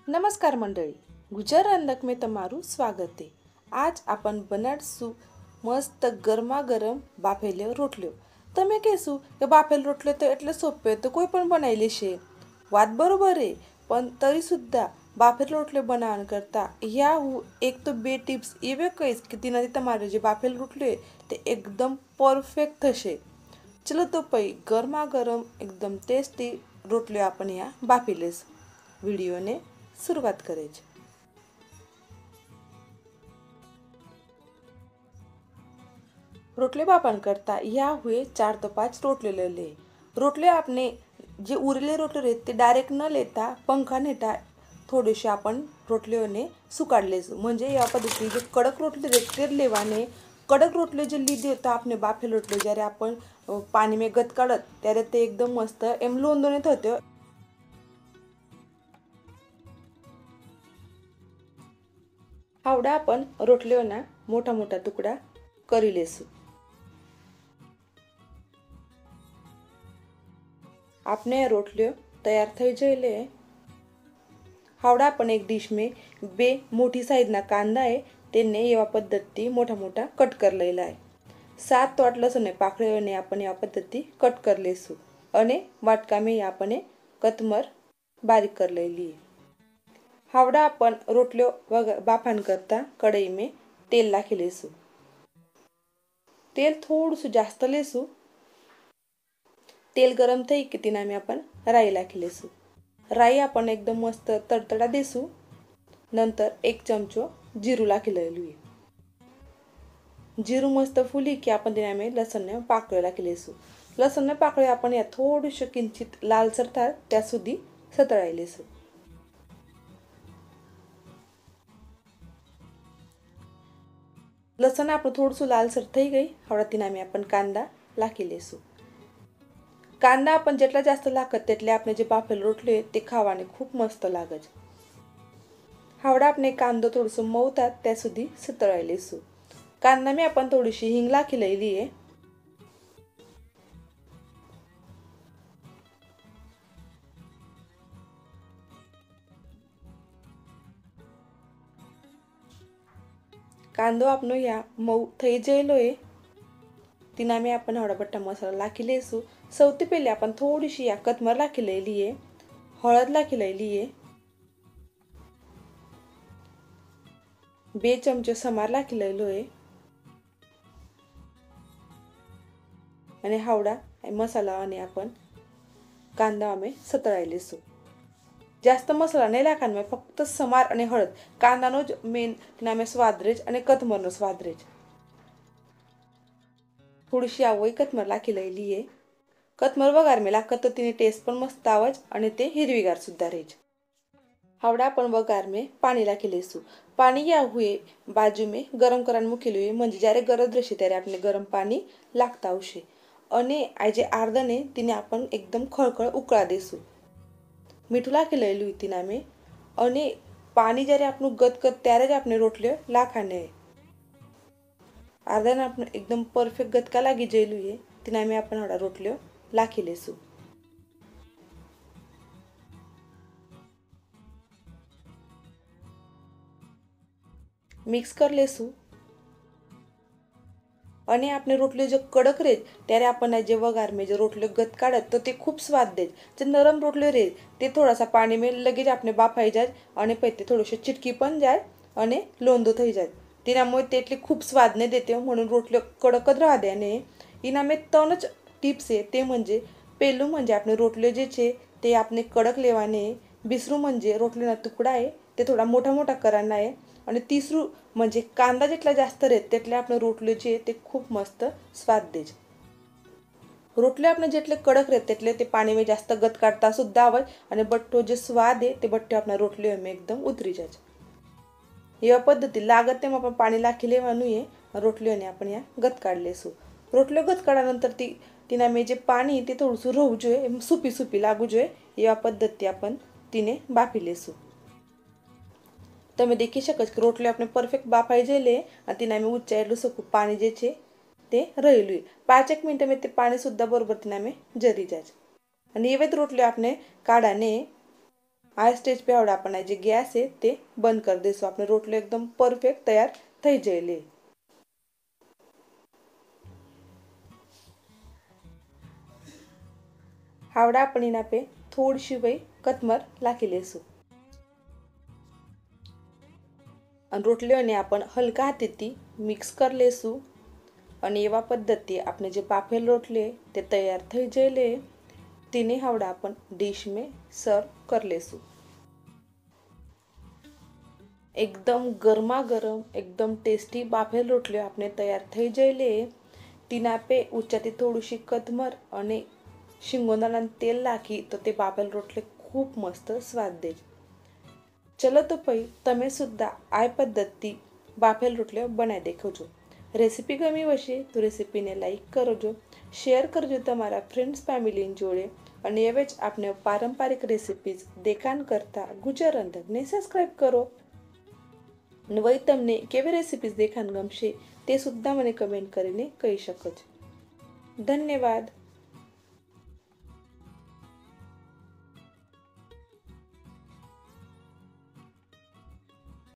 નમસ્કાર મંડળી, ગુજરાત રંધક में તમારું સ્વાગત છે। આજ આપણ બનાડશું મસ્ત ગરમા ગરમ બાફેલો રોટલો। તમે કહેશો કે બાફેલો રોટલો તો એટલે સોપે તો કોઈ પણ બનાવી લેશે। વાત બરોબર છે, પણ તરી સુદ્धा બાફેલો રોટલો બનાવવા કરતા ह्या હું એક તો બે ટિપ્સ એવે કહીશ કે તેનાથી તમારો જે બાફેલો રોટલો છે તે એકદમ પરફેક્ટ થશે। ચલો તો પછી ગરમા ગરમ એકદમ ટેસ્ટી રોટલો આપણે यहाँ બાફી લેશું। વિડીયોને शुरुआत करे छे। रोटले बापण करता या हुए 4 तो 5 रोटले ले ले। रोटले आपने जे उरले रोटले रहते ते डायरेक्ट न लेता पंखा नेटा थोडेसे आपण रोटलेने सुकाड लेसु। म्हणजे या पद्धतीने जे कडक रोटले रहते ते लेवाने। कडक रोटले जे લીધે તો આપણે બાફેલો રોટલો જ્યારે आपण પાણી में ગત કાઢત ત્યારે તે એકદમ મસ્ત એમ લોંદો ને થતો। आवडा आपण रोटलीઓના મોટા મોટા ટુકડા કરી લેશું। आपने रोटलीઓ तैयार થઈ જઈલે। आवडा आपण एक डिश में બે મોટી સાઈઝના કાંદા है તેને એવા પદ્ધતિ મોટા મોટા કટ કરી લેલા है। 7 તો લસણને પાકળીઓને આપણે આ પદ્ધતિ કટ કરી લેશું અને વાટકા में આપણે કતમર બારીક કરી લેલી। हावड़ा अपन रोटलो बाफण करता कढ़ाई में तेल नाखी लेसु। तेल थोड़ुं जास्त लेसु। तेल गरम थई कि तेना में अपन राई नाखी लेसु। राई अपन एकदम मस्त तडतडा देसु। नंतर 1 चमचो जीरु नाखी लेलु। जीरु मस्त फुली कि अपन तेना में लसण ने पाकळे नाखी लेसु। लसण ने पाकळे अपन या थोडुं किंचित लालसर थाय त्या सुधी सतळाई लेसु। लसण आपण थोडुं लालसर થઈ ગઈ। હવે તેનામાં आपण કાંદા નાખી લેશું। કાંદા आपण જેટલા જાસ્ત નાખત તેટલે આપણે જે બાફેલો રોટલો તે ખાવાને ખૂબ મસ્ત લાગે છે। હવે આપણે કાંદો થોડું મૌતા ત્યાં સુધી સતળાઈ લેશું। કાંદામાં आपण थोडीशी हिंग નાખી લેલી છે। कांदो आपनो या मऊ થઈ જઈલો है। तेना में आपण हळद बट्टा मसाला नाखी लेसु। सौથી पहिले आपण थोडीशी या कतमर नाखी लेली है। हळद नाखी लेली है। 2 चमचे समार नाखी लेलो है। અને हावड़ा मसाला અને आपण कांदा में सतळाई लेसु। जास्त मसाला नहीं नाखવાનો फक्त समार અને हळद कांदानो ज मेन तेना में स्वाद रहेज અને कतमरनो स्वाद रहेज। थोडीशी आवई कतमर नाखी लेली है। कतमर वघार में नाखत तो तेनी टेस्ट पण मस्त आवज અને તે हिरवीगार सुद्धा रहेज। हावड़ा आपण वघार में पानी नाखी लेसु। पानी या हुए बाजू में गरम कराने मूकेलु है। म्हणजे જ્યારે गरज રહેશે ત્યારે આપણે गरम पानी લાગતા આવશે અને આ જે આર્દને તેને आपण एकदम ખળખળ ઉકળા દેસુ। મીઠું નાખી લેલું તેના में અને પાણી જ્યારે આપણું ગદગદ ત્યારે જ આપણે રોટલી નાખવાને। આર્દને આપણે एकदम परफेक्ट गदका લાગી જઈલું છે તેના में आपण હડા રોટલીઓ નાખી લેશું। मिक्स कर लेसु અને આપણે રોટલી જો કડક રહે ત્યારે આપણને જે વઘાર में जो રોટલી ગત કાઢત તો તે ખૂબ સ્વાદ દે। જે નરમ રોટલી રહે તે થોડાसा પાણી में લગી જ આપણે બાફાઈ જાય અને પછી તે થોડું ચીટકી પણ જાય અને લોંદો થઈ જાય। તેનાमुळे તે એટલી ખૂબ स्वाद नाही देते म्हणून રોટલી કડક જ राहा देने। એના में 3 જ टिप्स છે તે म्हणजे પહેલું म्हणजे આપણે રોટલી જે છે તે આપણે કડક લેવાને। બીજું म्हणजे રોટલીના ટુકડા છે તે થોડા મોટા મોટા કરવાના છે અને ત્રીજું म्हणजे कांदा જેટલા જાસ્ત રહે તેટલે આપણે રોટલી છે તે ખૂબ મસ્ત स्वाद દે છે। રોટલી આપણે જેટલે કડક રહે તેટલે તે પાણી में જાસ્ત ગત કાઢતા સુદ્धा આવે અને બટ્ટો જે स्वाद છે તે બટ્ટો આપણા રોટલીમાં એકદમ ઉતરી જાય છે। એવા પદ્ધતિ લાગે તેમ આપણે પાણી નાખી લેવાનું છે। રોટલીઓને આપણે આ ગત કાઢી લેશું। રોટલીઓ ગત કાઢ્યાनंतर તેના में જે પાણી તે થોડું રહવું જોઈએ એમ सूपी सूपी लागવું જોઈએ। એવા પદ્ધતિ आपण તેને બાફી લેશું। તમે देखी શકો છો કે રોટલી આપણે પરફેક્ટ બાફાઈ જઈલે અને તેના में ઉચ્ચાયેલું સૂકું પાણી જે છે તે રહેલું છે। 5-1 મિનિટ में તે પાણી સુદ્धा બરોબર તેના में જરી જાય અને એવી જ રોટલી આપણે કાઢાને આ સ્ટેજ पे આવડે આપણે જે ગેસ છે તે બંધ કરી દઈશું. આપણે રોટલો એકદમ પરફેક્ટ તૈયાર થઈ જયેલી. આવડા आपण એના पे થોડીशी વહી કતમર નાખી લેશું અને રોટલીઓને आपण હલકા હાથેથી મિક્સ કરી લેશું અને એવા પદ્ધતિ આપણે જે બાફેલ રોટલી તે તૈયાર થઈ જયેલે તેને આવડા आपण डिश में सर्व कर लेશું. एकदम गरमा गरम एकदम टेस्टी બાફેલ રોટલી આપણે તૈયાર થઈ જયેલે. તેના पे ઊંચાથી થોડીशी કતમર અને શિંગોદાણાનું તેલ નાખી તો તે બાફેલ રોટલી ખૂબ મસ્ત સ્વાદ દે. ચલો તો પછી તમે સુદ્धा આ પદ્ધતિ બાફેલ રોટલીઓ બનાવી દેખજો. રેસીપી ગમી હશે તો રેસીપીને લાઈક કરજો, શેર કરજો તમારા ફ્રેન્ડ્સ ફેમિલી જોડે અને હવે જ આપણે પારંપરિક રેસીપીઝ દેખાણ કરતા ગુજરાત રંધકને સબસ્ક્રાઈબ કરો. અને વળી તમને કેવી રેસીપીઝ દેખાણ ગમશે તે સુદ્धा મને કમેન્ટ કરીને કહી શકો છો. ધન્યવાદ.